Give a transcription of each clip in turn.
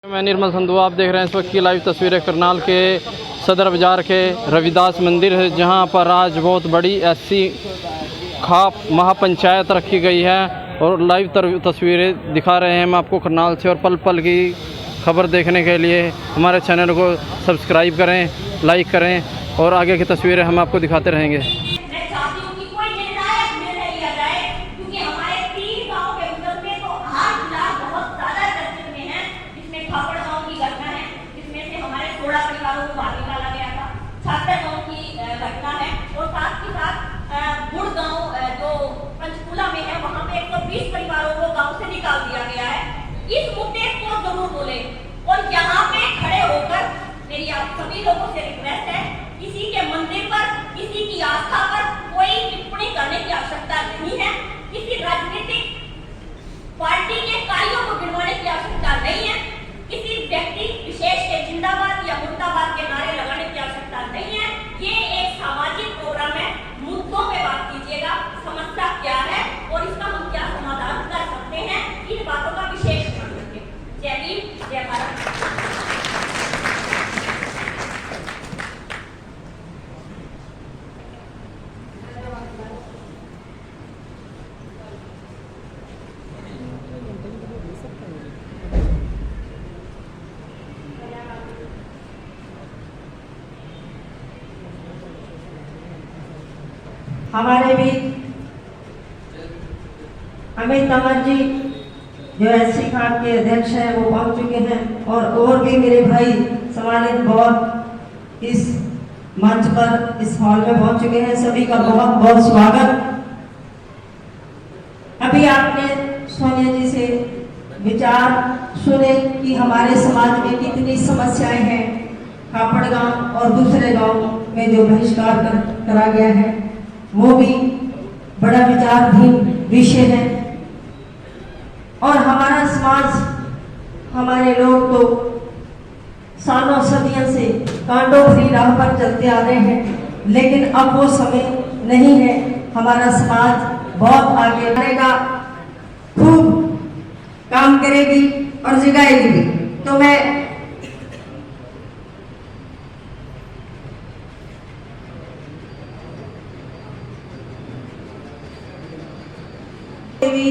मैं निर्मल संधू, आप देख रहे हैं इस वक्त की लाइव तस्वीरें करनाल के सदर बाज़ार के रविदास मंदिर है, जहां पर आज बहुत बड़ी ऐसी खाप महापंचायत रखी गई है और लाइव तस्वीरें दिखा रहे हैं हम आपको करनाल से। और पल पल की खबर देखने के लिए हमारे चैनल को सब्सक्राइब करें, लाइक करें और आगे की तस्वीरें हम आपको दिखाते रहेंगे। परिवारों को गांव से निकाल दिया गया है। इस मुद्दे को जरूर बोले और यहाँ पे खड़े होकर मेरी आप सभी लोगों से रिक्वेस्ट है, किसी के मंदिर पर, किसी की आस्था पर कोई टिप्पणी करने की आवश्यकता नहीं है। किसी राजनीतिक पार्टी के कार्यों को गिनवाने की आवश्यकता नहीं है। किसी व्यक्ति विशेष के जिंदाबाद या मुर्दाबाद के नारे लगाने की आवश्यकता नहीं है। ये एक सामाजिक प्रोग्राम है। मुद्दों पे बात कीजिएगा, समस्या क्या है और इसका हम क्या समाधान कर सकते हैं, इन बातों का विशेष ध्यान रखें। जय भीम, जय भारत। हमारे भी अमित अमर जी जो एससी खान के अध्यक्ष हैं वो पहुंच चुके हैं और भी मेरे भाई सम्मानित बहुत इस मंच पर, इस हॉल में पहुंच चुके हैं। सभी का बहुत बहुत स्वागत। अभी आपने सोनिया जी से विचार सुने कि हमारे समाज में कितनी समस्याएं हैं। खापड़ गांव और दूसरे गांव में जो बहिष्कार करा गया है वो भी बड़ा विचारधीन विषय है। और हमारा समाज, हमारे लोग तो सालों सदियों से कांटों भरी राह पर चलते आ रहे हैं, लेकिन अब वो समय नहीं है। हमारा समाज बहुत आगे बढ़ेगा, खूब काम करेगी और जगाएगी भी। तो मैं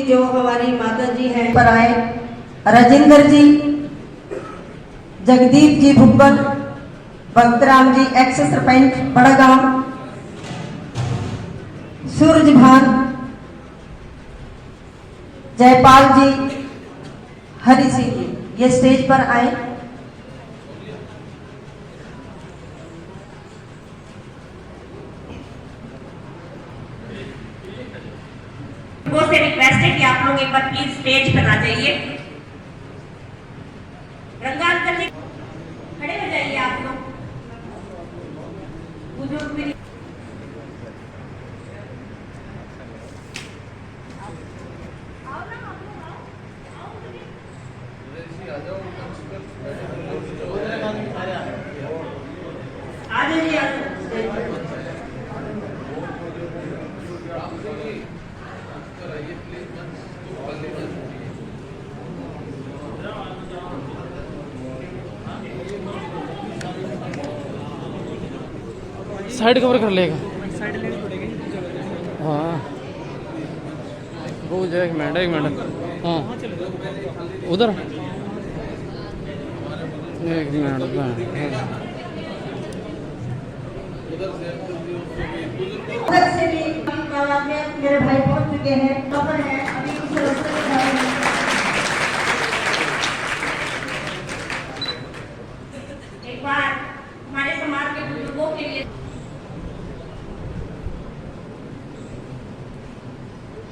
जो हमारी माता जी हैं पर आए, राजेंद्र जी, जगदीप जी भुब्बल, भक्तराम जी एक्स सरपंच बड़ा गांव, सूरज भान, जयपाल जी, हरि सिंह जी, ये स्टेज पर आए। वो से रिक्वेस्ट है कि आप लोग एक बार प्लीज स्टेज पर आ जाइए। रंगा अंकल जी खड़े हो जाइए आप लोग। बुजुर्ग भी आ जाइए। साइड कवर कर लेगा, हाँ वो एक मिनट हाँ उधर एक मिनट से भी मेरे भाई पहुंच चुके हैं, खबर है अभी उस रास्ते में जा रहे हैं। एक बार हमारे समाज के बुजुर्गों के लिए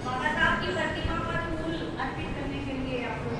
बाबा साहब की प्रतिमा पर फूल अर्पित करने के लिए आपको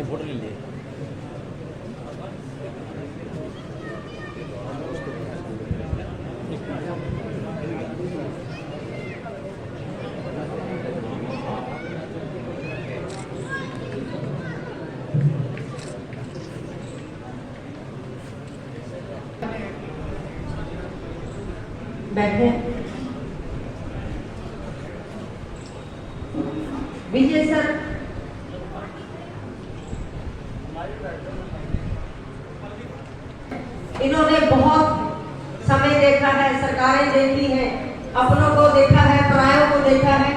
फोटो ले लिए बैठे। विजय सर इन्होंने बहुत समय देखा है, सरकारें देखी हैं, अपनों को देखा है, परायों को देखा है।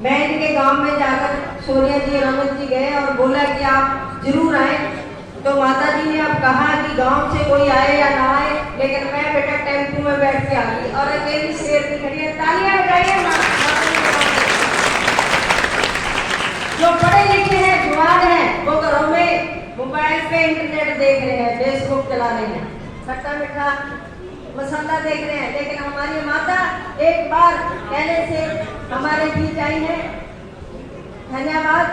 मैं इनके गांव में जाकर सोनिया जी रमन जी गए और बोला कि आप जरूर आए। तो माता जी ने अब कहा कि गांव से कोई आए या ना आए, लेकिन मैं बेटा टेम्पू में बैठ के आ गई और अकेली शेर की खड़ी है। तालियां बजाइए जो पढ़े लिखे हैं, जवान हैं, वो घरों में मोबाइल पे इंटरनेट देख रहे हैं, फेसबुक चला रहे हैं, खट्टा मीठा मसाला देख रहे हैं। लेकिन हमारी माता एक बार कहने से हमारे बीच आई है। धन्यवाद।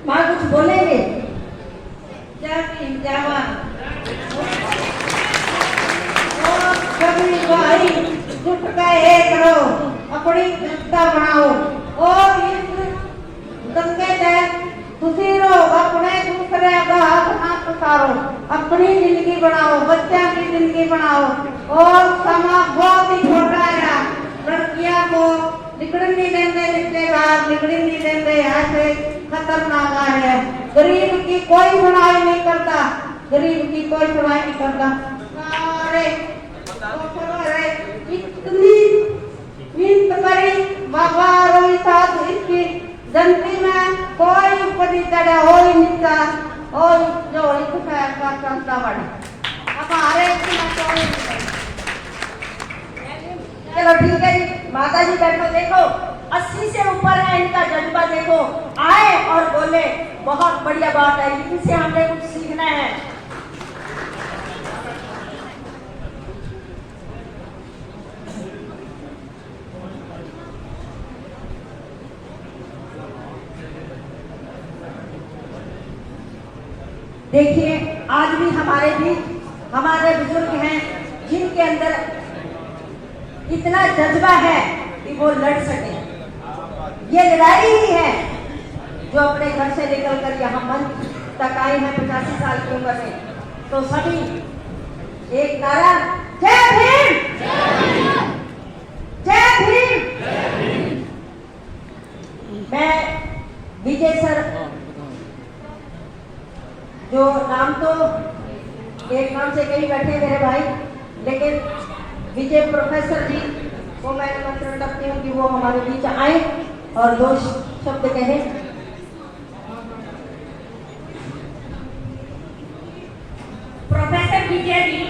माँ कुछ बोलेंगे? जय भीम, जय मां। सभी भाई जुट के एक रहो, अपनी जनता बनाओ और इस दंगे में खुशी रहो, अपने दूसरे का हाथ ना पसारो, अपनी जिंदगी बनाओ, बच्चों की जिंदगी बनाओ। और समाज बहुत ही छोटा है, लड़कियां को निकलने नहीं देंगे, रिश्तेदार निकलने नहीं देंगे, ऐसे खतरनाक है। गरीब की कोई सुनाई नहीं करता, गरीब की कोई सुनाई नहीं करता। अरे इतनी मिन्नत करी बाबा रोई साथ इसकी जनती में कोई ऊपर नहीं चढ़ा हो ही नीचा और जो का चलता बढ़े। अब हमारे चलो ठीक है जी, माता जी बैठो, देखो 80 से ऊपर है इनका जज्बा, देखो आए और बोले बहुत बढ़िया बात है, इनसे हमने कुछ सीखना है। देखिए आज भी हमारे बीच हमारे बुजुर्ग हैं जिनके अंदर इतना जज्बा है कि वो लड़ सके। ये लड़ाई ही है जो अपने घर से निकलकर यहाँ मंच तक आए हैं 85 साल की उम्र में। तो सभी एक नारा, जय भीम, जय भीम। मैं विजय सर, जो नाम तो एक नाम से कई बैठे मेरे भाई, लेकिन विजय प्रोफेसर जी को मैं निमंत्रण करती हूँ कि वो हमारे बीच आए और 2 शब्द कहें। Professor Vijay ji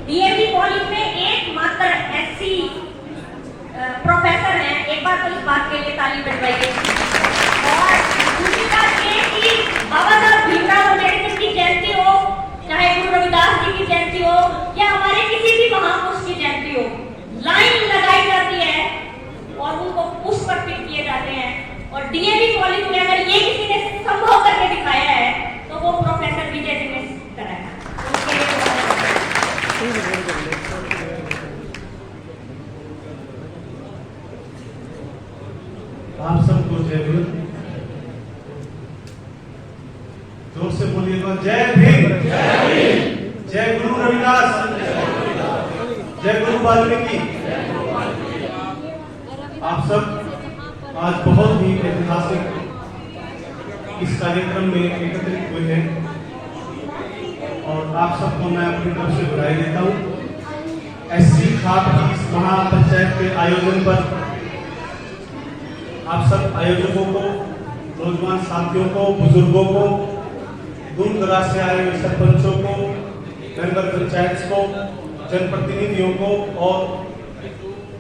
DAV college में एकमात्र एससी प्रोफेसर हैं। एक बार तो इस बात के लिए ताली बजवाइए। और दूसरी बात ये कि बाबा साहब भीमराव अम्बेडकर की जयंती हो, चाहे गुरु रविदास जी की जयंती हो या हमारे किसी भी महापुरुष की जयंती हो, लाइन लगाई जाती है और उनको पुष्प अर्पित किए जाते हैं। और डीएवी कॉलेज में अगर ये किसी ने संभव करके दिखाया है तो वो प्रोफेसर विजय जी ने करा है। आप सबको जय भीम। जोर से बोलिएगा, जय भीम, जय गुरु रविदास, जय गुरु वाल्मीकि। आप सब आज बहुत ही ऐतिहासिक इस कार्यक्रम में एकत्रित हुए हैं और आप सबको मैं अपनी तरफ से बधाई देता हूँ। एससी खाप की इस महापंचायत के आयोजन पर आप सब आयोजकों को, नौजवान साथियों को, बुजुर्गों को, दूर दराज से आए हुए सरपंचों को, मेंबर पंचायत को, जनप्रतिनिधियों को और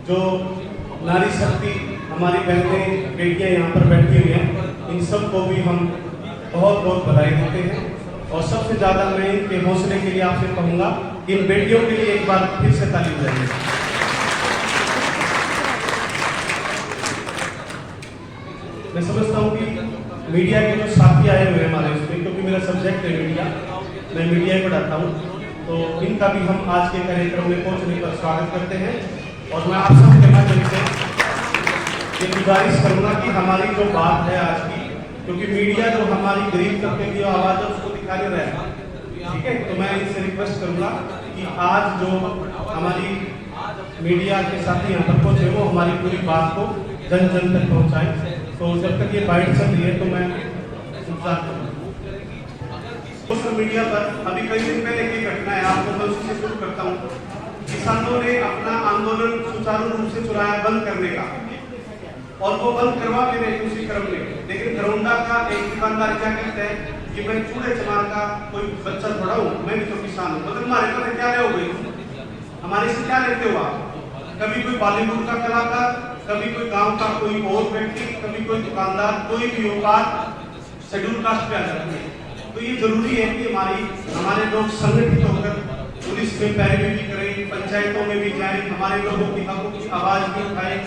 जो नारी शक्ति हमारी बहनें बेटियां यहाँ पर बैठी हुई हैं, इन सब को भी हम बहुत बहुत बधाई देते हैं। और सबसे ज़्यादा मैं इनके हौसले के लिए आपसे कहूँगा, इन बेटियों के लिए एक बार फिर से ताली बजाइए। मैं समझता हूँ कि मीडिया के जो साथी आए हुए हैं हमारे उसमें, क्योंकि मेरा सब्जेक्ट है मीडिया, मैं मीडिया को पढ़ाता हूँ, तो इनका भी हम आज के कार्यक्रम में पहुँचने पर स्वागत करते हैं। और मैं आप सबके माध्यम से ये गुजारिश करूँगा कि हमारी जो बात है आज की, क्योंकि मीडिया जो हमारी गरीब तबके की आवाज़ है उसको दिखा नहीं रहा है, ठीक है, तो मैं इनसे रिक्वेस्ट करूँगा कि आज जो हमारी मीडिया के साथी यहाँ पर पहुँचे वो हमारी पूरी बात को जन जन तक पहुँचाएं। तो जब तक ये बाइट चल रही है तो मैं इंतजार करूँगा। सोशल मीडिया पर अभी कई दिन पहले की घटना है, आपको मैं उससे शुरू करता हूँ। किसानों ने अपना आंदोलन सुचारू रूप से चलाया बंद करने का, और वो बंद करवा भी रहे उसी क्रम में, लेकिन घरौंडा का एक दुकानदार क्या कहते हैं कि मैं चूड़े चमार का कोई बच्चा थोड़ा हूँ, मैं भी तो किसान हूँ, मतलब हमारे को क्या ले हो गई, हमारे से क्या लेते हो आप? कभी कोई बॉलीवुड का कलाकार, कभी कोई गांव का कोई और व्यक्ति, कभी कोई दुकानदार, कोई भी बात शेड्यूल कास्ट पे आ जाती है। तो ये जरूरी है कि हमारे लोग संगठित होकर पुलिस में पैरवी करें, पंचायतों में भी जाएं, हमारे लोगों की हकों की आवाज भी उठाएं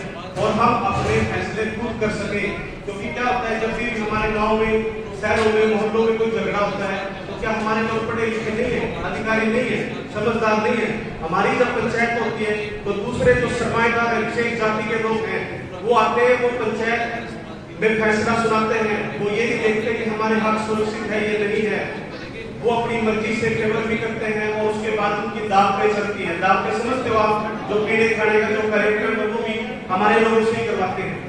और हम अपने फैसले खुद कर सके। क्योंकि क्या होता है, जब भी हमारे गांव में, शहरों में, मोहल्लों में कोई झगड़ा होता है, तो क्या हमारे लोग पढ़े लिखे नहीं है, अधिकारी नहीं है, समझदार नहीं है? हमारी जब पंचायत होती है तो दूसरे जो सरमाएदार है, विशेष जाति के लोग हैं, वो आते हैं, वो पंचायत में फैसला सुनाते हैं, वो ये नहीं देखते कि हमारे हक सुरक्षित है ये नहीं है, वो अपनी मर्जी से फेवर भी करते हैं और उसके बाद उनकी दाव पे चलती है। दाव पे समझते हो आप, जो पीड़े खाने का जो कार्यक्रम है वो भी हमारे लोग उससे करवाते हैं।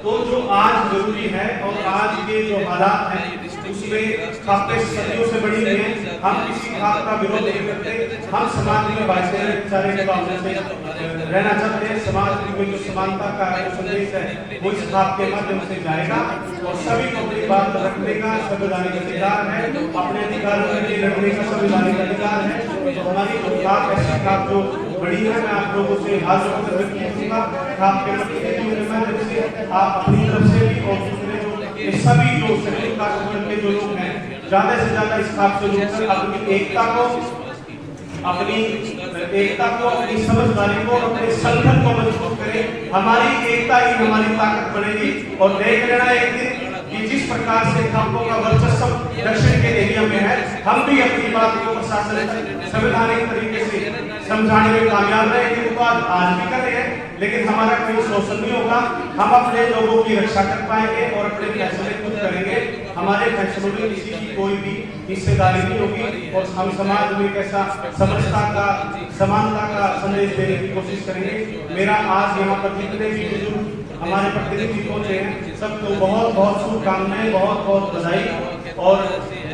तो जो आज जरूरी है और आज के जो हालात हैं उसमें खाते सदियों से बड़ी हुई है, हम किसी खात का विरोध नहीं करते, हम समाज में भाईचारे के भावना से रहना चाहते हैं। समाज में जो समानता का जो संदेश है वो इस खात के माध्यम से जाएगा और सभी को अपनी बात रखने का संवैधानिक अधिकार है, अपने अधिकारों के लिए लड़ने का संवैधानिक अधिकार है। तो हमारी खात ऐसी खात जो बड़ी है, मैं आप लोगों से हाथ जोड़कर विनती करूंगा, खात के माध्यम से आप अपनी तरफ से भी और दूसरे जो सभी जो शेड्यूल कास्ट के जो लोग हैं ज्यादा से ज्यादा इस खात से जुड़कर अपनी एकता को, अपनी समझदारी को, अपने संगठन को मजबूत करें। हमारी एकता ही हमारी ताकत बनेगी। और देख लेना एक दिन कि जिस प्रकार से खापों का वर्चस्व दक्षिण के एरिया में है, हम भी अपनी बात को प्रशासन संवैधानिक तरीके से समझाने में कामयाब रहे। कि वो आज भी कर रहे हैं, लेकिन हमारा कोई शोषण नहीं होगा, हम अपने लोगों की रक्षा कर पाएंगे और अपने फैसले खुद करेंगे। हमारे फैसलों में किसी की कोई भी हिस्सेदारी नहीं होगी और हम समाज में कैसा समझता का, समानता का संदेश देने की कोशिश करेंगे। मेरा आज यहाँ पर जितने भी बुजुर्ग हमारे प्रतिनिधि पहुंचे हैं सबको बहुत बहुत शुभकामनाएं, बहुत बहुत बधाई। और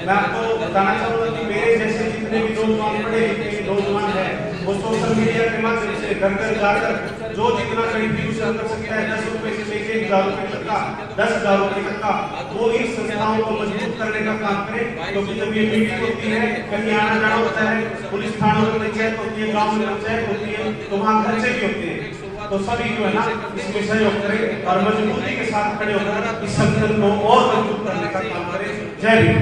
मैं आपको बताना चाहूँगा कि मेरे जैसे जितने भी नौजवान, पढ़े लिखे नौजवान हैं, वो सोशल मीडिया के माध्यम से घर घर जाकर जो जितना कंट्रीब्यूशन कर सकता है, 10 रुपए से लेकर 1000 रुपए तक का, 10,000 रुपए तक का, वो इन संस्थाओं को मजबूत करने का काम करें। क्योंकि जब ये मीटिंग होती है, कहीं आना जाना होता है, पुलिस थानों में पंचायत होती है, गाँव में पंचायत होती है, तो वहाँ खर्चे भी होते हैं। तो सभी जो है ना इसमें सहयोग करें और मजबूती के साथ खड़े होकर इस संगठन को और मजबूत करने का काम करें। जय भीम।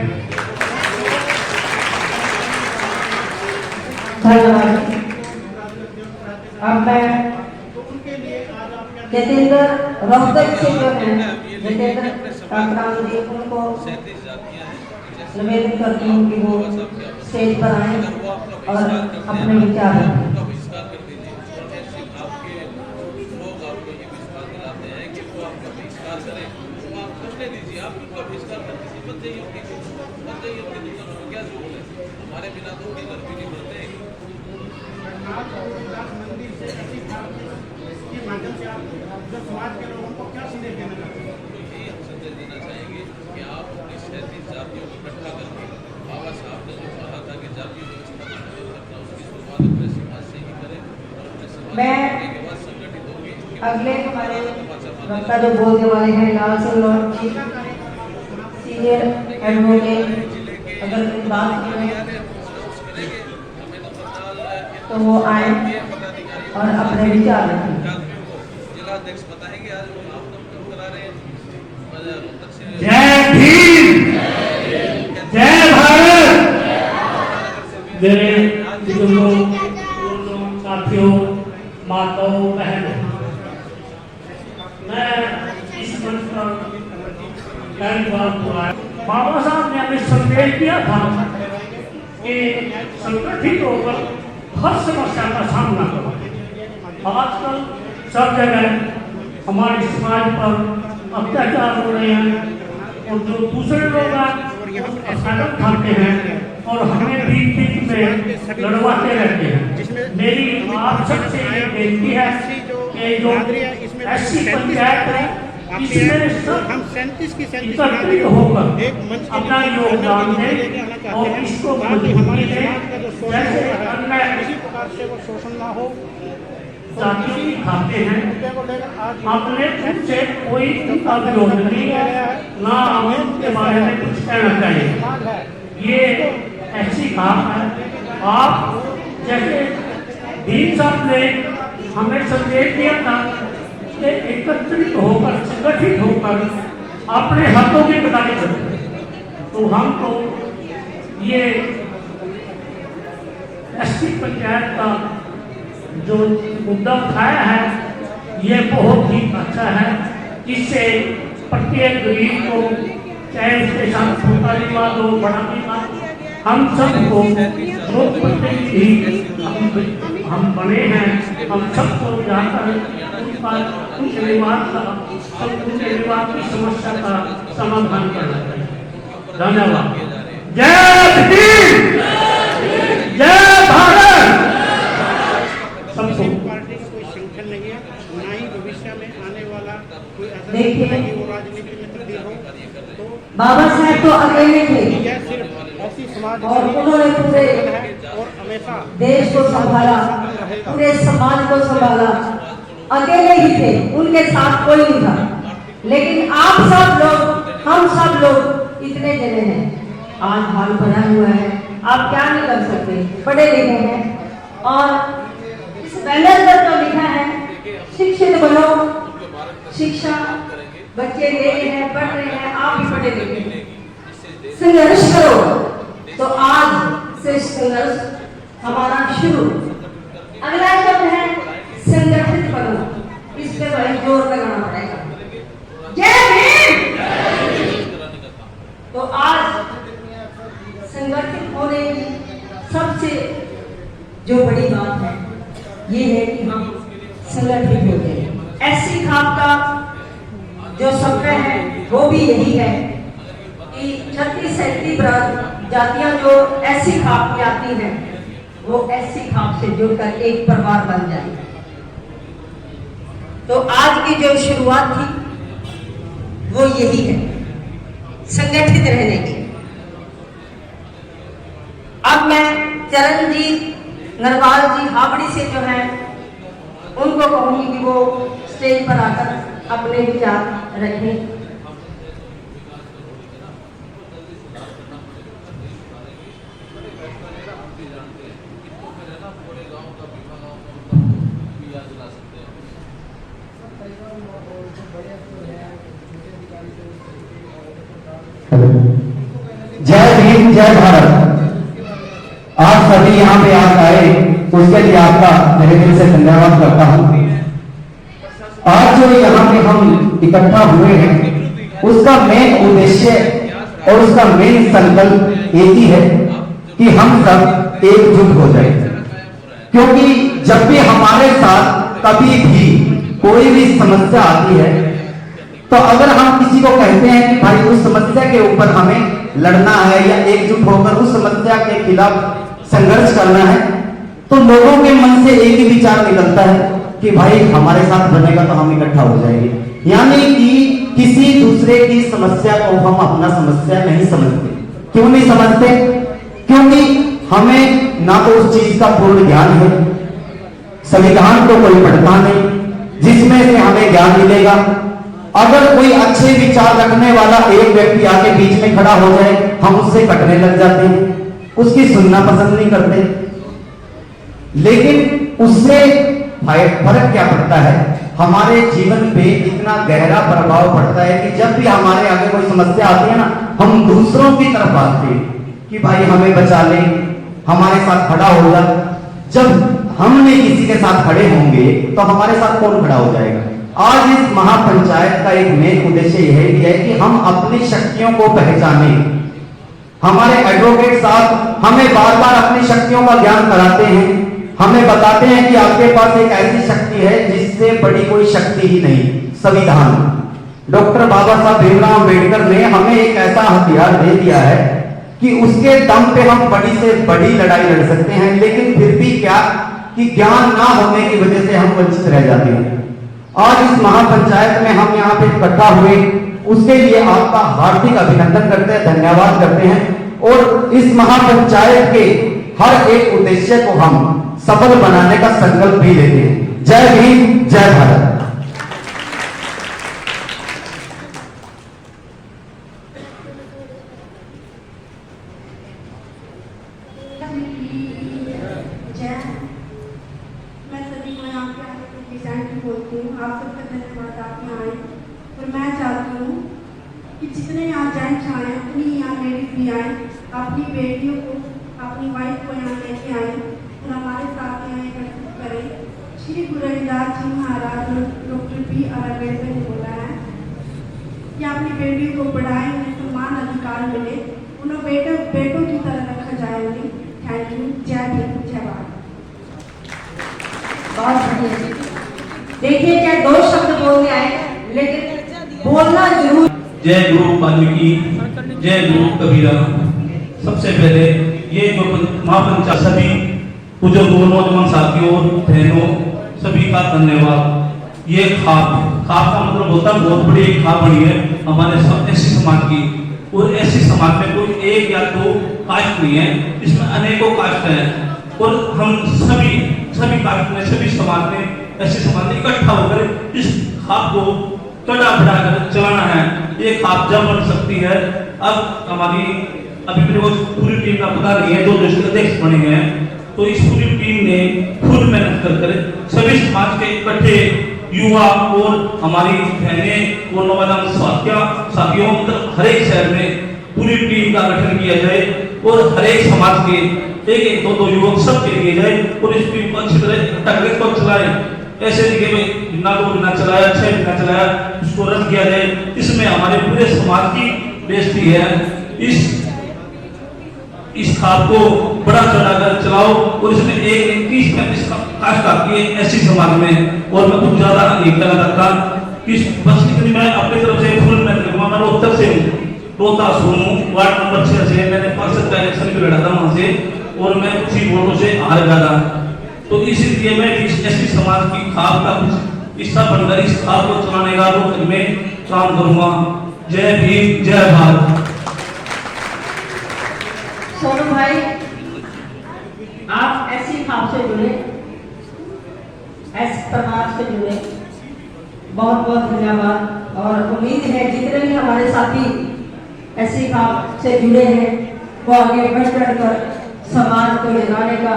धन्यवाद। अब मैं जितेंद्र रोहतक से जो है जितेंद्र काकराम जी उनको निवेदन करती हूँ कि वो स्टेज पर आए और अपने विचार रखें। हमारे बिना तो कोई घर भी नहीं बनते। मंदिर से ऐसी के माध्यम से आप जो समाज के लोगों को क्या संदेश देना चाहते हैं? यही हम संदेश देना चाहेंगे कि आप अपनी सहती जातियों को इकट्ठा करके, बाबा साहब ने जो कहा था कि जातीय व्यवस्था करना, उसकी शुरुआत अपने समाज से ही करें और अपने समाज के बाद संगठित होगी। अगले हमारे वक्ता जो बोलने वाले हैं लाल सिंह लॉर्ड जी, सीनियर एडवोकेट, अगर बात करें तो वो आए और अपने विचार रखें। जिला अध्यक्ष बताएंगे आज आप कब करा रहे हैं। जय भीम, जय भारत। मेरे बुजुर्गों, साथियों, माताओं, बहनों, मैं इस मंच पर पहली बार बुलाया। बाबा साहब ने हमें संदेश दिया था कि संगठित होकर हर समस्या का सामना करो। आजकल सब जगह हमारे समाज पर अत्याचार हो रहे हैं और जो दूसरे लोग फायदा उठाते हैं और हमें बीच बीच में लड़वाते रहते हैं। मेरी आप सबसे ये बेनती है कि जो ऐसी पंचायत है इसमें सब हम 37 की एकत्रित होकर अपना योगदान दें और इसको मजबूती दें। जैसे अन्य किसी प्रकार से वो शोषण ना हो, जातियों की खाते हैं, अपने खुद से कोई अभियोग नहीं है, ना हमें उनके बारे में कुछ कहना चाहिए। ये ऐसी बात है। आप जैसे भीम साहब ने हमें संदेश दिया था कि एकत्रित होकर, संगठित होकर अपने हाथों की कटाई करें, तो हम तो ये एससी पंचायत का जो मुद्दा उठाया है ये बहुत ही अच्छा है। इससे प्रत्येक गरीब को, चाहे उसके साथ छोटा विवाद हो, बड़ा विवाद, हम सबको हम बने हैं, हम सबको जाकर उनके विवाद की समस्या का समाधान करना चाहिए। धन्यवाद। जय भीम, जय भारत। सबको पार्टी का कोई संगठन नहीं है, ना ही भविष्य में आने वाला कोई ऐसा देखिए, है कि वो राजनीति में तब्दील हो। तो बाबा साहब तो अकेले थे यह सिर्फ ऐसी समाज और उन्होंने पूरे है और हमेशा देश को संभाला, पूरे समाज को संभाला, अकेले ही थे, उनके साथ कोई नहीं था। लेकिन आप सब लोग, हम सब लोग इतने जने हैं, आज हाल बना हुआ है, आप क्या नहीं कर सकते, पढ़े लिखे हैं। और इस बैनर पर तो लिखा है शिक्षित बनो, शिक्षा बच्चे ले रहे हैं, पढ़ रहे हैं, आप भी पढ़े लिखे हैं, संघर्ष करो। तो आज से संघर्ष हमारा शुरू। अगला शब्द है संगठित बनो, इस पे भाई जोर लगाना पड़ेगा। जय भीम। तो आज संगठित होने की सबसे जो बड़ी बात है ये है कि हम संगठित होते हैं। ऐसी खाप का जो सफर है वो भी यही है कि 36-37 जातियां जो ऐसी खाप में आती हैं वो ऐसी खाप से जुड़कर एक परिवार बन जाए। तो आज की जो शुरुआत थी वो यही है, संगठित रहने की। अब मैं चरणजीत नरवाल जी हावड़ी से जो है उनको कहूंगी कि वो स्टेज पर आकर अपने विचार रखें। जय भीम, जय भारत। आप सभी यहाँ पे आज आए उसके लिए आपका मेरे दिल से धन्यवाद करता हूँ। आज जो यहाँ पे हम इकट्ठा हुए हैं उसका मेन उद्देश्य और उसका मेन संकल्प एक ही है कि हम सब एकजुट हो जाए। क्योंकि जब भी हमारे साथ कभी भी कोई भी समस्या आती है तो अगर हम किसी को कहते हैं कि भाई उस समस्या के ऊपर हमें लड़ना है या एकजुट होकर उस समस्या के खिलाफ संघर्ष करना है तो लोगों के मन से एक ही विचार निकलता है कि भाई हमारे साथ बनेगा तो हम इकट्ठा हो जाएंगे। यानी कि किसी दूसरे की समस्या को हम अपना समस्या नहीं समझते। क्यों नहीं समझते? क्योंकि हमें ना तो उस चीज का पूर्ण ज्ञान है, संविधान को कोई पढ़ता नहीं जिसमें से हमें ज्ञान मिलेगा। अगर कोई अच्छे विचार रखने वाला एक व्यक्ति आके बीच में खड़ा हो जाए हम उससे कटने लग जाते हैं, उसकी सुनना पसंद नहीं करते। लेकिन उससे फर्क क्या पड़ता है, हमारे जीवन पे इतना गहरा प्रभाव पड़ता है कि जब भी हमारे आगे कोई समस्या आती है ना, हम दूसरों की तरफ भागते हैं कि भाई हमें बचा ले, हमारे साथ खड़ा होगा। जब हमने किसी के साथ खड़े होंगे तो हमारे साथ कौन खड़ा हो जाएगा। आज इस महापंचायत का एक मेन उद्देश्य यह भी है कि हम अपनी शक्तियों को पहचाने। हमारे एडवोकेट साहब हमें बार बार अपनी शक्तियों का ज्ञान कराते हैं, हमें बताते हैं कि आपके पास एक ऐसी शक्ति है जिससे बड़ी कोई शक्ति ही नहीं, संविधान। डॉक्टर बाबा साहब भीमराव अम्बेडकर ने हमें एक ऐसा हथियार दे दिया है कि उसके दम पे हम बड़ी से बड़ी लड़ाई लड़ सकते हैं, लेकिन फिर भी क्या कि ज्ञान ना होने की वजह से हम वंचित रह जाते हैं। आज इस महापंचायत में हम यहाँ पे इकट्ठा हुए, उसके लिए आपका हार्दिक अभिनंदन करते हैं, धन्यवाद करते हैं। और इस महापंचायत के हर एक उद्देश्य को हम सफल बनाने का संकल्प भी लेते हैं। जय भीम, जय भारत। मैं सभी को यहाँ पे आकर प्रेजेंट बोलती हूँ। आप सबका धन्यवाद, आप यहाँ आए। और मैं चाहती हूँ कि जितने यहाँ जेंट्स आए उतनी यहाँ लेडीज भी आए, अपनी बेटियों को, अपनी वाइफ को यहाँ लेके आए और हमारे साथ यहाँ एकत्रित करें। श्री गुरु रविदास जी महाराज डॉक्टर B.R. अम्बेडकर ने बोला है कि अपनी बेटियों को पढ़ाएं, उन्हें समान अधिकार मिले, उन्हें बेटों की तरह रखा जाए उन्हें। Thank you. जय भीम, जय भारत। बहुत बढ़िया। देखिए क्या दो शब्द बोलते आए, लेकिन बोलना जरूर। जय गुरु वाल्मीकि, जय गुरु कबीरा। सबसे पहले ये जो महापंचायत सभी बुजुर्गों, नौजवान साथियों, बहनों सभी का धन्यवाद। ये खाप का मतलब होता है बहुत बड़ी खाप बनी है हमारे ऐसी समाज की। और ऐसी समाज में कोई एक या दो कास्ट नहीं है, इसमें अनेकों कास्ट है। और हम सभी कास्ट में, सभी समाज में, ऐसे समाज में इकट्ठा होकर इस खाप को कड़ा बढ़ाकर चलाना है। ये खाप जब बन सकती है। अब हमारी अभी मेरे को पूरी टीम का पता नहीं है, दो डिस्ट्रिक्ट अध्यक्ष बने हैं, तो इस पूरी टीम ने खुद मेहनत कर सभी समाज के इकट्ठे युवा और हमारी बहनें और नौजवान साथियों मतलब हर एक शहर में पूरी टीम का गठन किया जाए और हर एक समाज के एक दो युवक सब के लिए जाए और इस टीम को अच्छी तरह इकट्ठा कर चलाए। ऐसे जगह में ना 2 महीना चलाया, 6 महीना चलाया, उसको रद्द किया जाए। इसमें हमारे पूरे समाज की बेइज्जती है। इस खाप को बड़ा चढ़ाकर चलाओ और इसमें 31-35 कास्ट आती है ऐसी समाज में। और मैं कुछ ज्यादा नहीं कहना चाहता कि बस इतनी मैं अपनी तरफ से फुल मेहनत करूंगा। मैं रोहतक से हूँ, रोहतास हूँ, वार्ड नंबर 6 से मैंने पार्षद का इलेक्शन भी लड़ा था वहां से और मैं कुछ ही वोटों से हार गया था। तो इसीलिए मैं इस ऐसी समाज की खाप का कुछ हिस्सा बनकर इस खाप को चलाने का रोहतक में काम करूंगा। जय भीम, जय भारत। सोनू भाई, आप ऐसी खाप से जुड़े, ऐसे समाज से जुड़े, बहुत बहुत धन्यवाद। और उम्मीद है जितने भी हमारे साथी ऐसी खाप से जुड़े हैं वो आगे बढ़ कर समाज को जगाने का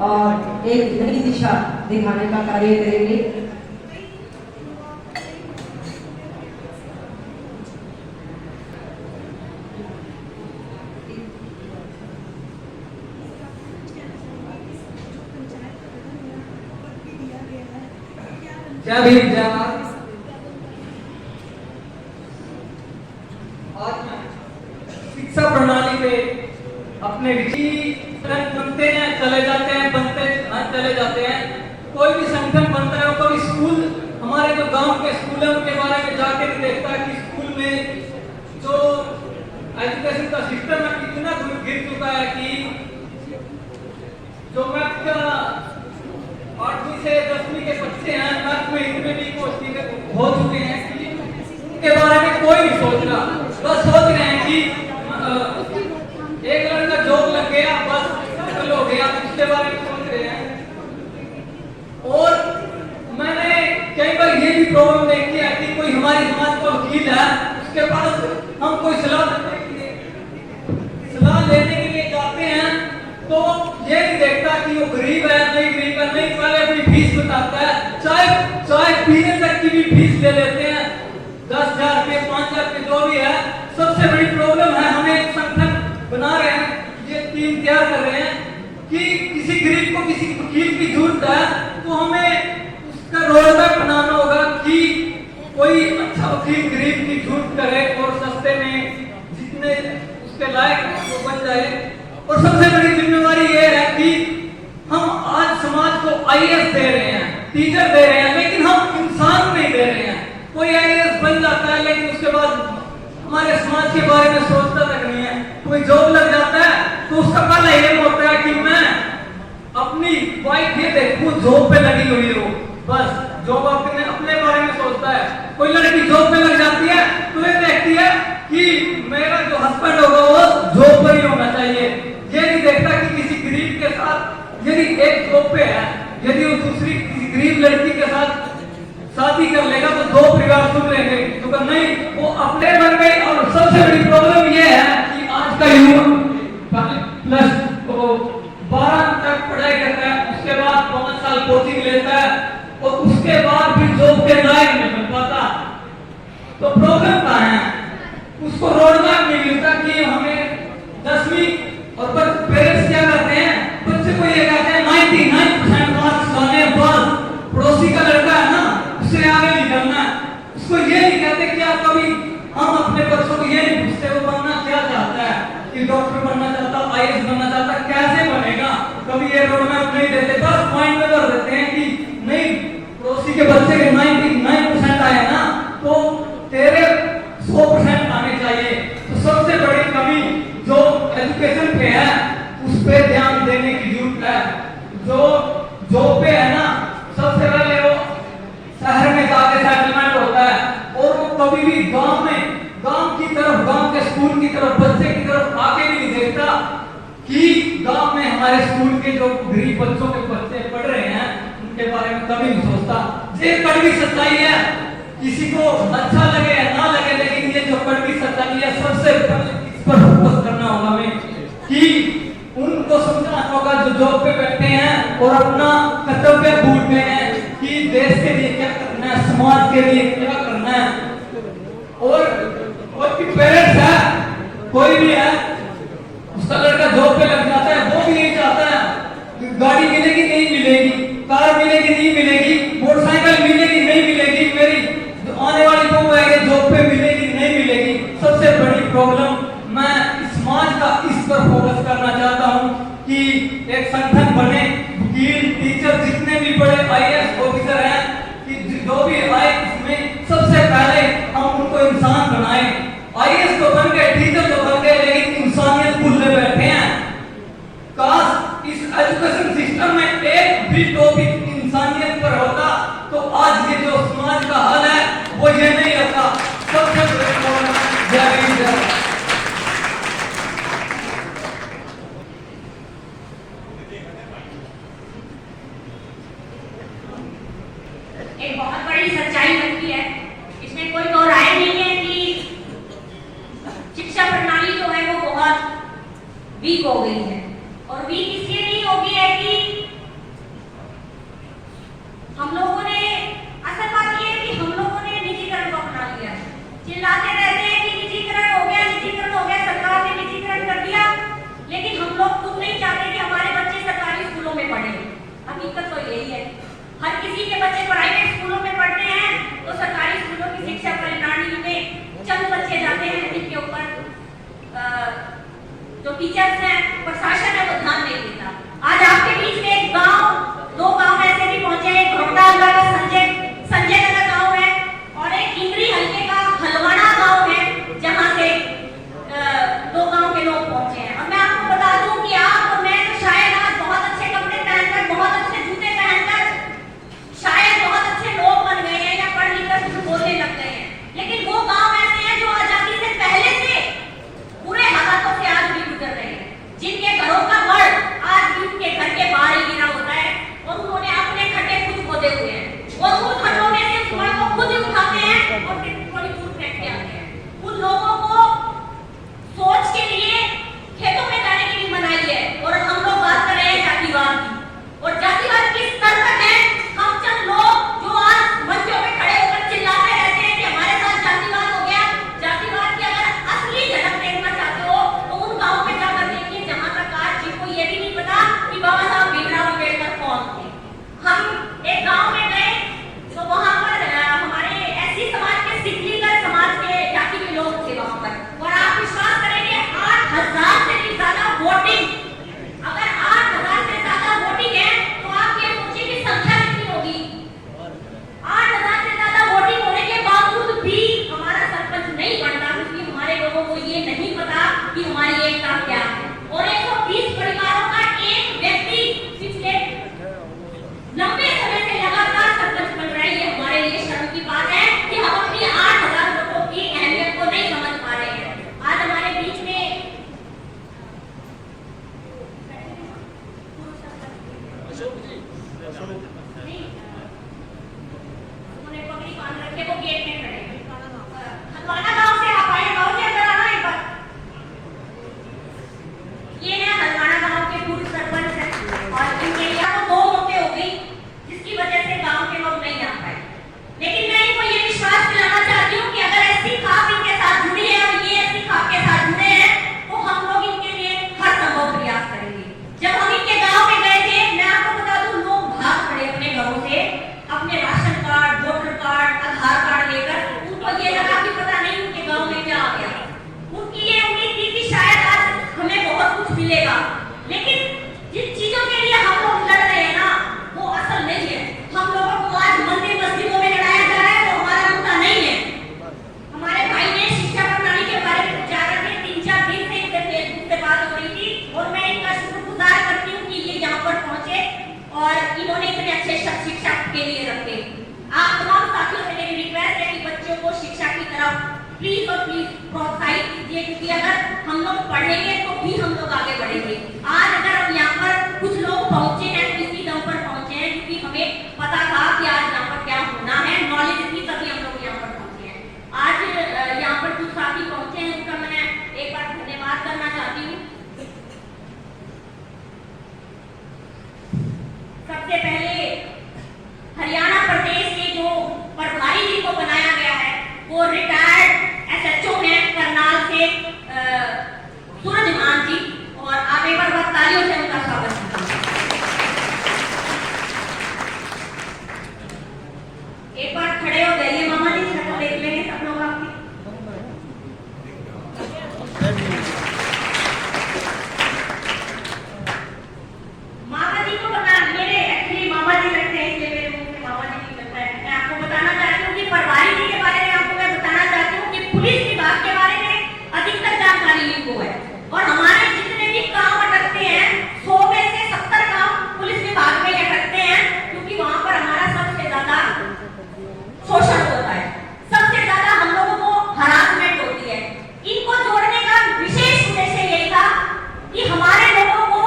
और एक नई दिशा दिखाने का कार्य करेंगे। जय भीम, जय भारत। आज शिक्षा प्रणाली पे अपने बनते हैं, चले जाते हैं, बनते हैं, चले जाते हैं। कोई भी संगठन बनता है, कोई स्कूल, हमारे जो गांव के स्कूल है उनके बारे में जाके नहीं देखता कि स्कूल में जो एजुकेशन का सिस्टम है कितना गिर चुका है कि जो मैथ का 8वीं से 10वीं के बच्चे हैं, मैथ में इतने भी हो चुके हैं कि उनके बारे में कोई नहीं सोच रहा। बस सोच रहे हैं कि एक लड़का जॉब लग गया, बस सेटल हो गया, इसके बारे में सोच रहे हैं। और मैंने कई बार ये भी प्रॉब्लम देखी है कि कोई हमारी समाज का वकील है, उसके पास हम कोई सलाह लेने के लिए जाते हैं तो ये नहीं देखता कि वो गरीब है नहीं गरीब चाय पीने तक की भी फीस ले लेते हैं, 10,000 के 5,000 के जो भी है। सबसे बड़ी प्रॉब्लम है, हमें एक संगठन बना रहे हैं, ये टीम तैयार कर रहे हैं कि किसी गरीब को किसी वकील की जरूरत है तो हमें उसका रोडमैप बनाना होगा कि कोई अच्छा वकील गरीब की जरूरत करे और सस्ते में जितने उसके लायक वो बन जाए। और सबसे बड़ी जिम्मेवारी ये है कि हम आज समाज को आईएएस दे रहे हैं, टीचर दे रहे हैं, लेकिन हम इंसान नहीं दे रहे हैं। कोई आईएएस बन जाता है लेकिन उसके बाद हमारे समाज के बारे में सोचता तक नहीं है। कोई जॉब लग जाता है तो उसका पहला एम होता है कि मैं अपनी वाइफ ये देखूं जॉब पे लगी हुई हो, बस जॉब अपने बारे में सोचता है। कोई लड़की जॉब पे लग जाती है तो ये देखती है कि मेरा जो हस्बैंड होगा वो जॉब पर ही होना चाहिए। ये नहीं देखता कि किसी गरीब के साथ यदि एक जॉब पे है, यदि वो दूसरी किसी गरीब लड़की के साथ शादी कर लेगा तो 2 परिवार सुन लेंगे, तो नहीं वो अपने बन गए। और सबसे बड़ी प्रॉब्लम ये है कि आज का युवा प्लस 12 तक पढ़ाई करता है, उसके बाद 5 साल कोचिंग लेता है और उसके बाद भी जॉब के लायक नहीं बन पाता। तो प्रॉब्लम कहाँ है? उसको रोडमैप नहीं मिलता कि हमें 10वीं और पेरेंट्स क्या करते हैं, बच्चे को ये कहते हैं 99% मार्क्स लाने, बस पड़ोसी का लड़का है ना उससे आगे निकलना है। उसको ये नहीं कहते क्या कभी हम अपने बच्चों को ये नहीं पूछते वो बनना क्या चाहता है, कि डॉक्टर बनना चाहता, आईएएस बनना चाहता, कैसे बनेगा, कभी ये रोडमैप नहीं देते। बस पॉइंट में कर देते हैं कि नहीं पड़ोसी के बच्चे के 99% आए ना तो तेरे 100% आने चाहिए। तो सबसे बड़ी कमी जो एजुकेशन पे है उस पे ध्यान देने की जरूरत है। जो जॉब पे है ना, सबसे पहले वो शहर में जाके सेटलमेंट होता है और वो कभी भी गांव की तरफ, गांव के स्कूल की तरफ, बच्चे की तरफ आके भी नहीं देखता कि गांव में हमारे स्कूल के जो गरीब बच्चों के बच्चे पढ़ रहे हैं उनके बारे में कभी नहीं सोचता। ये कड़वी सच्चाई है, किसी को अच्छा लगे या ना लगे, लेकिन ये जो कड़वी सच्चाई है सबसे पहले इस पर फोकस करना होगा हमें कि उनको समझाना होगा जो जॉब पे बैठे हैं और अपना कर्तव्य भूलते हैं कि देश के लिए क्या करना है, समाज के लिए क्या करना है। और कोई पेरेंट्स है, कोई भी है, उसका लड़का जॉब पे लग जाता है, वो भी यही चाहता है गाड़ी मिलेगी नहीं मिलेगी, कार मिलेगी नहीं मिलेगी, मोटरसाइकिल मिलेगी नहीं मिलेगी, मेरी आने वाली बहू है जॉब पे मिलेगी नहीं मिलेगी। सबसे बड़ी प्रॉब्लम मैं समाज का इस पर फोकस करना चाहता हूं कि एक संगठन बने, वकील, टीचर, जितने भी बड़े आईएएस ऑफिसर हैं, कि जो भी आए इसमें सबसे पहले हम उनको इंसान बनाएं। आईएएस तो बन गए, टीचर तो बन गए, लेकिन इंसानियत भूलने बैठे हैं। काश इस एजुकेशन सिस्टम में एक भी टॉपिक इंसानियत पर होता तो आज ये जो समाज का हाल है वो ये नहीं होता। सबसे बड़ी प्रॉब्लम है। एक बहुत बड़ी सच्चाई बनती है, इसमें कोई दो राय नहीं है कि शिक्षा प्रणाली जो है वो बहुत वीक हो गई है। और वीक इसलिए नहीं हो गई है कि हम लोगों ने, असल बात ये है कि हम लोगों ने निजीकरण को अपना लिया। चिल्लाते रहते हैं कि निजीकरण हो गया, निजीकरण हो गया, सरकार ने निजीकरण कर दिया, लेकिन हम लोग खुद नहीं चाहते कि हमारे बच्चे सरकारी स्कूलों में पढ़े। हकीकत तो यही है, हर किसी के बच्चे प्राइवेट स्कूलों में पढ़ते हैं तो सरकारी स्कूलों की शिक्षा प्रणाली में चंद बच्चे जाते हैं जिनके ऊपर जो टीचर्स हैं, प्रशासन है, वो ध्यान नहीं देता। आज आपके बीच में एक गांव, 2 गांव ऐसे भी पहुंचे, एक घोटाला का संजय नगर गांव है और एक इंद्री हल्के का हलवाना गांव है, जहां से 2 गांव के लोग पहुंचे हैं। और मैं आपको बता दूं कि आप और मैं तो शायद आज बहुत अच्छे कपड़े पहनकर, बहुत अच्छे जूते पहनकर शायद बहुत अच्छे लोग बन गए हैं या पढ़ लिख कर कुछ बोलने लग गए हैं, लेकिन वो गांव ऐसे हैं जो आजादी से पहले से बुरे हालातों से आज भी गुजर रहे हैं, जिनके घरों का उन्होंने पगड़ी बांध रखे, वो गेट में खड़े हैं। हलवाना गांव से आप आए, गांव के अंदर आना एक बार। ये है हलवाना गांव के पूर्व सरपंच हैं और इनके यहाँ तो 2 मौतें हो गई जिसकी वजह से गांव के लोग नहीं आ पाए। लेकिन मैं इनको ये विश्वास दिलाना चाहती हूँ कि अगर ऐसी खाप इनके साथ जुड़ी है और ये ऐसी खाप के साथ जुड़े हैं तो हम लोग इनके लिए हर संभव प्रयास करेंगे। जब हम इनके गांव में गए थे, मैं आपको बता दूं, लोग भाग पड़े अपने घरों से अपने राशन कार्ड, वोटर कार्ड, आधार कार्ड लेकर। उनको ये लगा कि पता नहीं उनके गांव में क्या आ गया। उनकी ये उम्मीद थी कि शायद आज हमें बहुत कुछ मिलेगा, लेकिन जिन चीजों के लिए हम लोग लड़ रहे हैं ना, वो असल नहीं है। हम लोगों को आज मंदिर मस्जिदों में लड़ाया जा रहा है, वो हमारा मुद्दा नहीं है। हमारे भाई ने शिक्षा प्रणाली के बारे में विचार रखे, 3-4 दिन से इनसे फेसबुक पे बात हो रही थी और मैं इनका शुक्रगुजार करती हूँ कि ये यहाँ पर पहुंचे और इन्होंने इतने अच्छे शब्द शिक्षा के लिए रखे। आप तमाम साथियों से मेरी रिक्वेस्ट है कि बच्चों को शिक्षा की तरफ प्लीज और प्लीज प्रोत्साहित कीजिए, क्योंकि अगर हम लोग पढ़ेंगे तो भी हम लोग आगे बढ़ेंगे। आज अगर अब यहाँ पर कुछ लोग पहुंचे हैं तो इसी दम पर पहुंचे हैं क्योंकि हमें पता था कि आज यहाँ पर क्या होना है, नॉलेज थी, तभी हम लोग यहाँ पर पहुंचे हैं। आज यहाँ पर कुछ साथी पहुंचे हैं, उनका मैं एक बार धन्यवाद करना चाहती हूँ। सबसे पहले हरियाणा प्रदेश के जो प्रभारी जी को बनाया गया है, वो रिटायर्ड SHO हैं करनाल से सूरजमान जी, और आप एक बार तालियों से उनका स्वागत कीजिए। एक बार खड़े हो जाइए, मामा जी शक्ल देख लेंगे सब लोग आपकी। मामा जी को बता, मेरे एक्चुअली मामा जी लगते हैं, इसलिए मेरे मुंह से मामा जी नहीं लगता है। मैं आपको बताना चाहती हूँ कि प्रभारी जी के बारे में आपको मैं बताना चाहती हूँ कि पुलिस विभाग के बारे में अधिकतर जानकारी इनको है और हमारे जितने भी काम अटकते हैं 100 में से 70 काम पुलिस विभाग में अटकते हैं, क्योंकि वहां पर हमारा सबसे ज्यादा शोषण होता है, सबसे ज्यादा हम लोगों को हरासमेंट होती है। इनको जोड़ने का विशेष उद्देश्य यही था कि हमारे लोगों को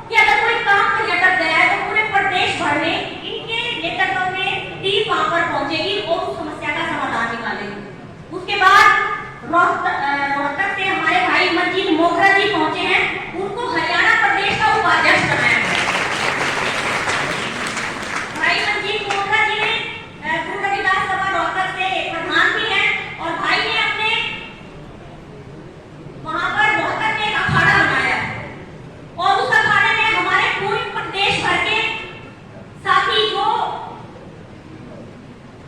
कि अगर कोई काम कहीं अटक गया है तो पूरे प्रदेश भर में इनके नेतृत्व में टीम वहां पर पहुंचेगी और उस समस्या का समाधान निकालेगी। उसके बाद रोहतक से हमारे भाई मंजीत मोगरा जी पहुंचे हैं, उनको हरियाणा प्रदेश का उपाध्यक्ष बनाया गया। भाई मंजीत मोगरा जी ने गुरु रविदास सभा रोहतक से एक प्रधान भी हैं और भाई ने अपने वहां पर रोहतक में एक अखाड़ा बनाया और उस अखाड़े में हमारे पूरे प्रदेश भर के साथी जो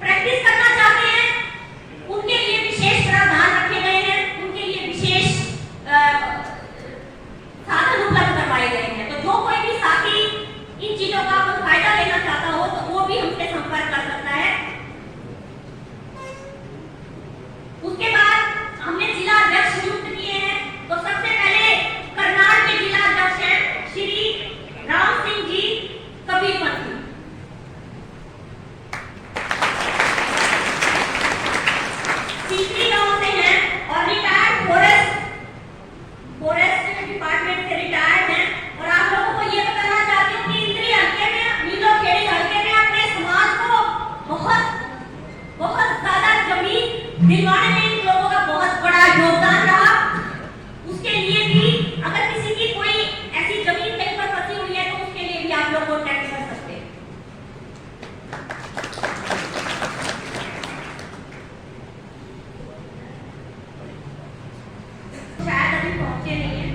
प्रैक्टिस करना चाहते हैं उनके लिए विशेष प्रावधान रखे गए हैं, उनके लिए विशेष साधन उपलब्ध करवाए गए हैं। तो जो कोई भी साथी इन चीजों का फायदा लेना चाहता हो तो वो भी हमसे संपर्क कर सकता है। उसके बाद हमने जिला अध्यक्ष नियुक्त किए हैं, तो सबसे पहले करनाल के जिला अध्यक्ष हैं श्री राम सिंह जी कबीरपंथी। सीकरी गांव से हैं और रिटायर्ड फॉरेस्ट डिपार्टमेंट से रिटायर्ड हैं। और आप लोगों को ये बताना चाहती हूँ कि इंद्री हल्के में, नीलोखेड़ी हल्के में अपने समाज को बहुत ज्यादा जमीन दिलवाने में इन लोगों का बहुत बड़ा योगदान रहा। उसके लिए भी अगर किसी की कोई ऐसी जमीन कहीं पर फंसी हुई है तो उसके लिए भी आप लोग कॉन्टैक्ट कर सकते हैं। शायद अभी पहुंचे नहीं है।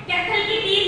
कैथल की टीम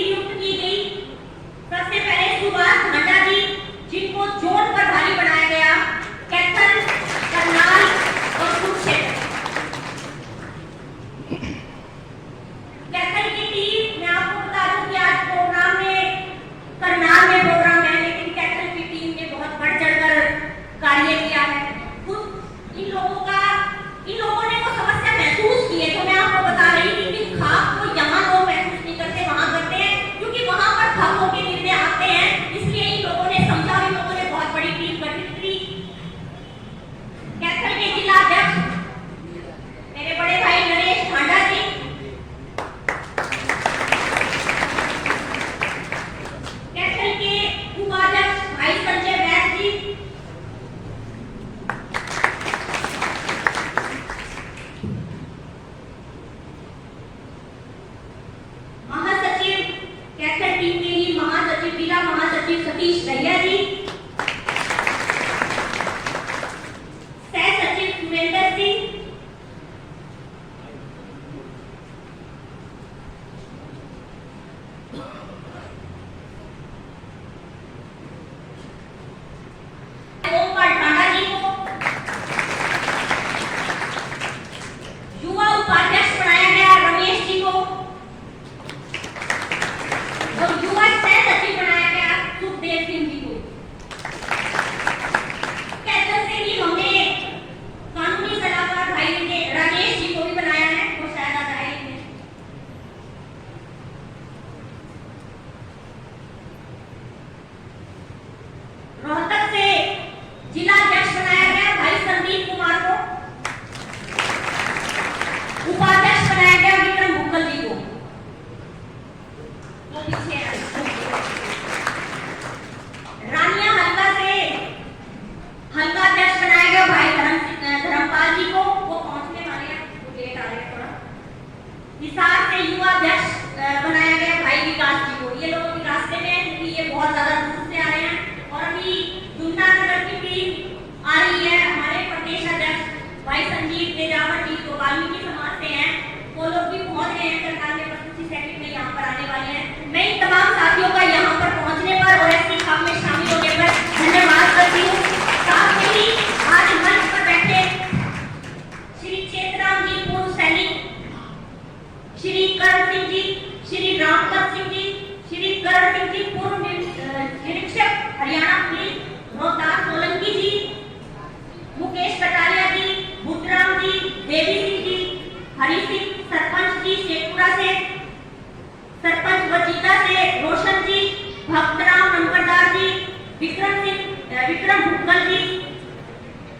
विक्रम भुक्कल जी,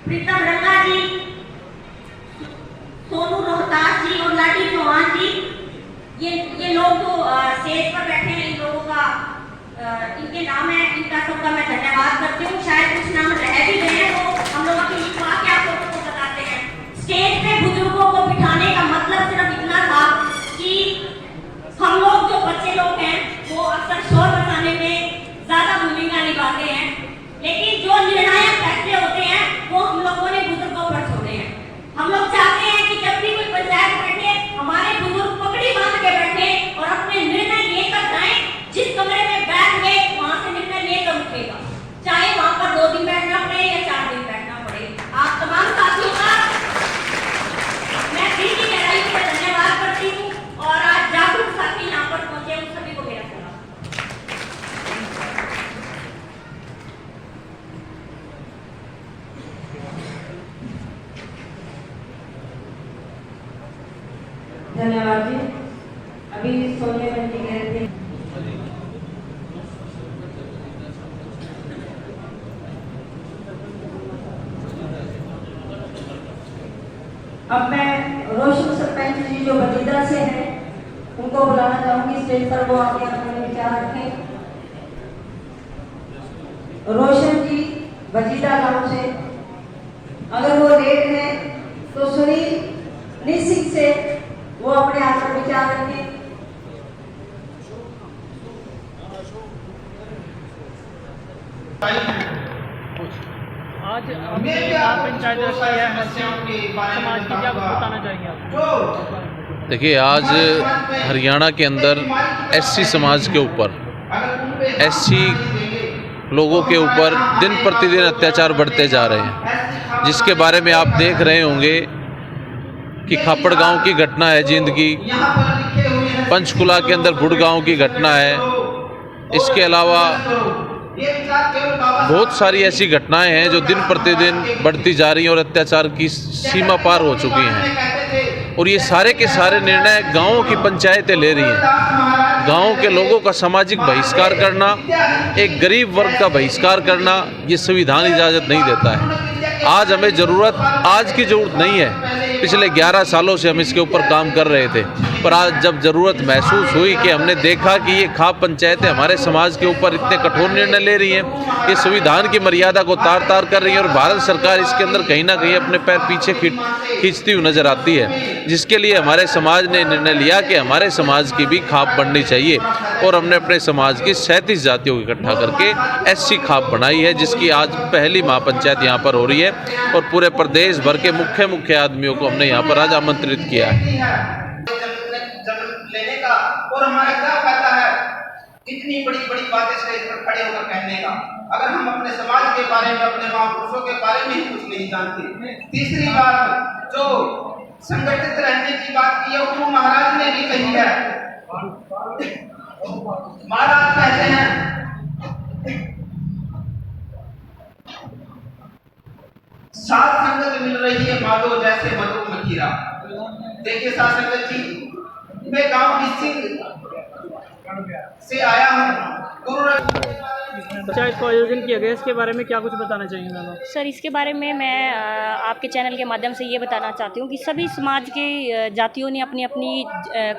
प्रीतम रंगा जी, सोनू रोहतास जी और लाडी चौहान जी, ये लोग जो स्टेज पर बैठे हैं, इन लोगों का इनके नाम है, इनका सबका मैं धन्यवाद करती हूँ। शायद कुछ नाम रह भी गए हैं तो हम लोग अपनी लिखवा के आप लोगों को बताते हैं। स्टेज पे बुजुर्गों को बिठाने का मतलब सिर्फ इतना था कि हम लोग जो बच्चे लोग हैं वो अक्सर शोर मचाने में ज्यादा भूमिका निभाते हैं, लेकिन जो निर्णायक फैसले होते हैं वो हम लोगों ने बुजुर्गों पर छोड़े हैं। हम लोग चाहते हैं कि जब भी कोई पंचायत बैठे हमारे बुजुर्ग पगड़ी बांध के बैठे और अपने निर्णय लेकर जाएं। जिस कमरे में बैठ गए वहां से निर्णय लेकर उठेगा, चाहे वहां पर 2 दिन बैठना पड़े या 4 दिन बैठना पड़े। आप तमाम साथियों का मैं दिल की गहराई से धन्यवाद करती हूँ और आज जागरूक साथी यहाँ पर पहुंचे उन सभी को मेरा सलाम। धन्यवाद जी। अभी सोनिया बहन जी कह रहे थे। अब मैं रोशन सरपंच जी जो बजीदा से हैं उनको बुलाना चाहूंगी स्टेज पर, वो आके अपने विचार रखें। रोशन जी बजीदा गांव से, अगर वो लेट हैं तो सुनील निसिंग से वो अपने आप पर विचार रखें। आज पंचायत समाज की क्या बताना चाहेंगे आप? देखिए, आज हरियाणा के अंदर एससी समाज के ऊपर, एससी लोगों के ऊपर दिन प्रतिदिन अत्याचार बढ़ते जा रहे हैं, जिसके बारे में आप देख रहे होंगे कि खापड़ गांव की घटना है जींद की, पंचकुला के अंदर भुड़ गांव की घटना है। इसके अलावा बहुत सारी ऐसी घटनाएं हैं जो दिन प्रतिदिन बढ़ती जा रही हैं और अत्याचार की सीमा पार हो चुकी हैं। और ये सारे के सारे निर्णय गांवों की पंचायतें ले रही हैं। गांवों के लोगों का सामाजिक बहिष्कार करना, एक गरीब वर्ग का बहिष्कार करना, ये संविधान इजाज़त नहीं देता है। आज हमें ज़रूरत, आज की ज़रूरत नहीं है, पिछले 11 सालों से हम इसके ऊपर काम कर रहे थे, पर आज जब ज़रूरत महसूस हुई कि हमने देखा कि ये खाप पंचायतें हमारे समाज के ऊपर इतने कठोर निर्णय ले रही हैं, ये संविधान की मर्यादा को तार तार कर रही है और भारत सरकार इसके अंदर कहीं ना कहीं अपने पैर पीछे खींचती हुई नज़र आती है, जिसके लिए हमारे समाज ने निर्णय लिया कि हमारे समाज की भी खाप बढ़नी चाहिए। और हमने अपने समाज की 37 जातियों को इकट्ठा करके एससी खाप बनाई है, जिसकी आज पहली महापंचायत यहाँ पर हो रही है और पूरे प्रदेश भर के मुख्य आदमियों को हमने यहाँ पर आज आमंत्रित किया है। लेने का और हमारा क्या फायदा है इतनी बड़ी बड़ी बातें स्टेज पर खड़े होकर कहने का, अगर हम अपने समाज के बारे में, अपने महापुरुषों के बारे में ही कुछ नहीं जानते। तीसरी बात जो संगठित रहने की बात की है वो महाराज ने भी कही है। महाराज कहते हैं सात संगत मिल रही है माधो जैसे मधु मखीरा। देखिए सात संगत जी, मैं गांव सिंह से आया हूँ। पंचायत को आयोजन किया गया, इसके बारे में क्या कुछ बताना चाहेंगे मैम? सर, इसके बारे में मैं आपके चैनल के माध्यम से ये बताना चाहती हूँ कि सभी समाज के जातियों ने अपनी अपनी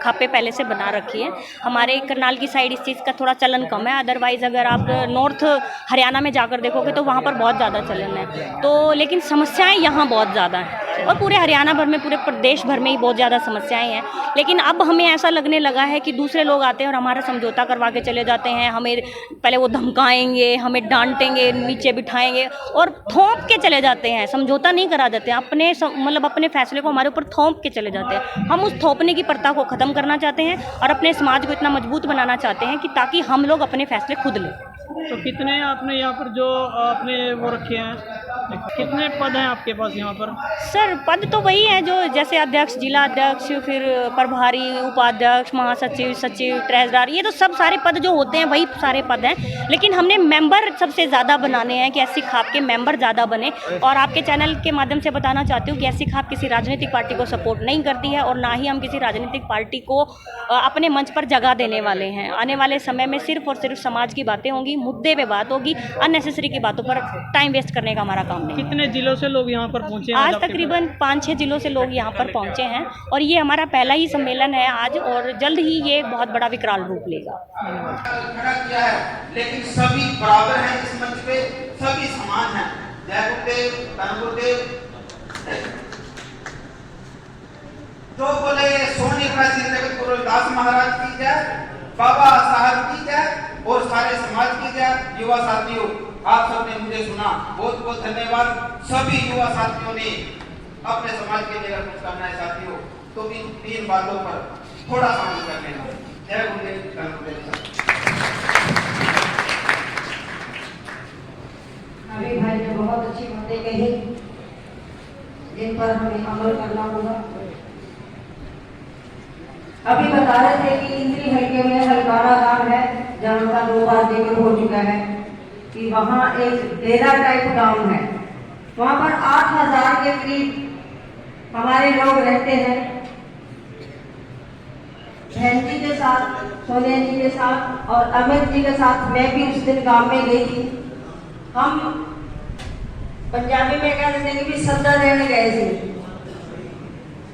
खापे पहले से बना रखी है। हमारे करनाल की साइड इस चीज़ का थोड़ा चलन कम है, अदरवाइज़ अगर आप नॉर्थ हरियाणा में जाकर देखोगे तो वहाँ पर बहुत ज़्यादा चलन है। तो लेकिन समस्याएँ यहाँ बहुत ज़्यादा हैं और पूरे हरियाणा भर में, पूरे प्रदेश भर में ही बहुत ज़्यादा समस्याएँ हैं। लेकिन अब हमें ऐसा लगने लगा है कि दूसरे लोग आते हैं और हमारा समझौता करवा के चले जाते हैं। हमें पहले वो धमकाएंगे, हमें डांटेंगे, नीचे बिठाएंगे और थोप के चले जाते हैं, समझौता नहीं करा देते हैं। अपने मतलब अपने फैसले को हमारे ऊपर थोप के चले जाते हैं। हम उस थोपने की प्रथा को ख़त्म करना चाहते हैं और अपने समाज को इतना मजबूत बनाना चाहते हैं कि ताकि हम लोग अपने फैसले खुद लें। तो कितने आपने यहाँ पर जो आपने वो रखे हैं कितने पद हैं आपके पास यहाँ पर? सर पद तो वही है जो जैसे अध्यक्ष, जिला अध्यक्ष, फिर प्रभारी, उपाध्यक्ष, महासचिव, सचिव, ट्रेजरर, ये तो सब सारे पद जो होते हैं वही सारे पद हैं। लेकिन हमने मेंबर सबसे ज़्यादा बनाने हैं कि एससी खाप के मेंबर ज़्यादा बने। और आपके चैनल के माध्यम से बताना चाहती हूँ कि एससी खाप किसी राजनीतिक पार्टी को सपोर्ट नहीं करती है और ना ही हम किसी राजनीतिक पार्टी को अपने मंच पर जगह देने वाले हैं। आने वाले समय में सिर्फ और सिर्फ समाज की बातें होंगी, मुद्दे पे बात होगी, अननेसेसरी की बातों पर टाइम वेस्ट करने का हमारा काम नहीं। कितने जिलों से लोग यहाँ पर पहुँचे हैं? आज तकरीबन 5-6 जिलों से लोग यहाँ पर पहुँचे हैं और ये हमारा पहला ही सम्मेलन है आज, और जल्द ही ये बहुत बड़ा विकराल रूप लेगा। खड़ा किया है, लेकिन सभी बराबर हैं इस मंच पे, सभी समान हैं। जय गुरुदेव, धन गुरुदेव। जो बोले सोनी जगत गुरु रविदास महाराज की जय, बाबा साहब की जय और सारे समाज की जय। युवा साथियों, आप सबने मुझे सुना, बहुत बहुत धन्यवाद। सभी युवा साथियों ने अपने समाज के लिए कुछ करना है साथियों, तो इन 3 बातों पर थोड़ा सा अमल कर लेना। जय गुरुदेव, धन गुरुदेव। अभी भाई ने बहुत अच्छी बातें कही जिन पर हमें अमल करना होगा। अभी बता रहे थे कि इंद्री हल्के में हलकारा गांव है जहाँ का 2 बार जिक्र हो चुका है कि वहाँ एक डेरा टाइप गांव है। वहाँ पर 8000 के करीब हमारे लोग रहते हैं। बहन जी के साथ, सोनिया जी के साथ और अमित जी के साथ मैं भी उस दिन गांव में गई थी। हम पंजाबी में कह देते हैं कि सद्दा देने गए थे।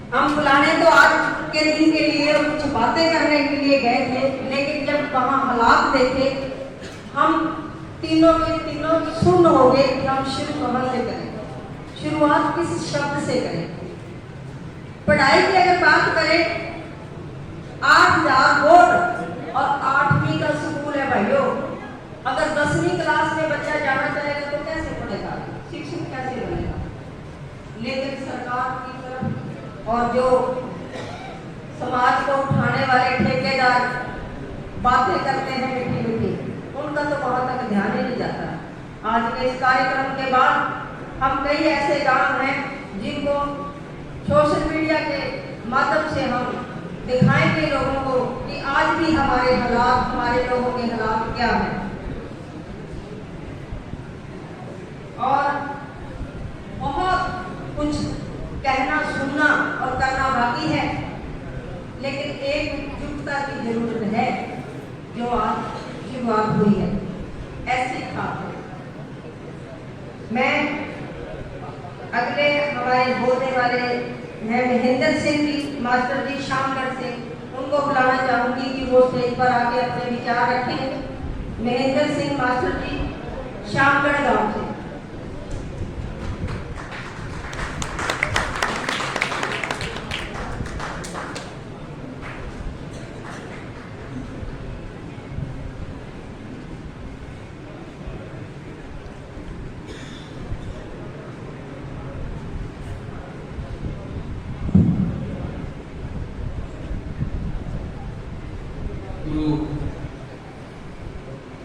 हम बुलाने तो आज के दिन के लिए कुछ बातें करने के लिए गए थे, लेकिन जब वहाँ हालात देखे हम तीनों के तीनों सुन्न हो गए कि हम शुरू कहाँ से करें, शुरुआत किस शब्द से करें। पढ़ाई की अगर बात करें, 8000 बोर्ड और 8वीं का स्कूल है भाइयों। अगर 10वीं क्लास में बच्चा जाना चाहेगा तो कैसे पढ़ेगा, शिक्षक कैसे बनेगा। लेकिन सरकार की तरफ और जो समाज को उठाने वाले ठेकेदार बातें करते हैं मीठी मीठी, उनका तो वहाँ तक ध्यान ही नहीं जाता। आज के इस कार्यक्रम के बाद हम कई ऐसे गांव हैं जिनको सोशल मीडिया के माध्यम से हम दिखाएंगे लोगों को कि आज भी हमारे हालात, हमारे लोगों के हालात क्या हैं। और बहुत कुछ कहना, सुनना और करना बाकी है, लेकिन एकजुटता की जरूरत है जो आज शुरुआत हुई है। ऐसी खाप मैं अगले हमारे बोलने वाले हैं महेंद्र सिंह जी, मास्टर जी शामगढ़ से, उनको बुलाना चाहूंगी कि वो स्टेज पर आके अपने विचार रखें। महेंद्र सिंह मास्टर जी, शामगढ़ गांव से।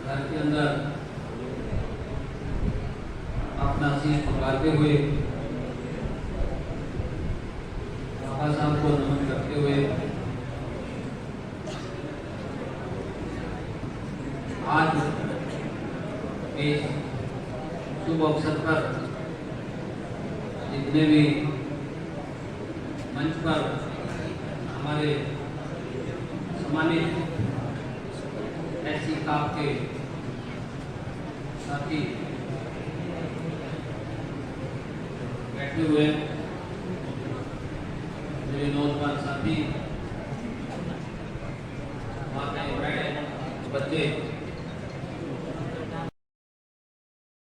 घर के अंदर अपना शीश पकड़ते हुए बाबा साहब को नमन करते हुए आज इस शुभ अवसर पर जितने भी मंच पर हमारे सम्मानित एससी खाप के साथी बैठे हुए, मेरे नौजवान साथी, वहाँ पे बड़े बच्चे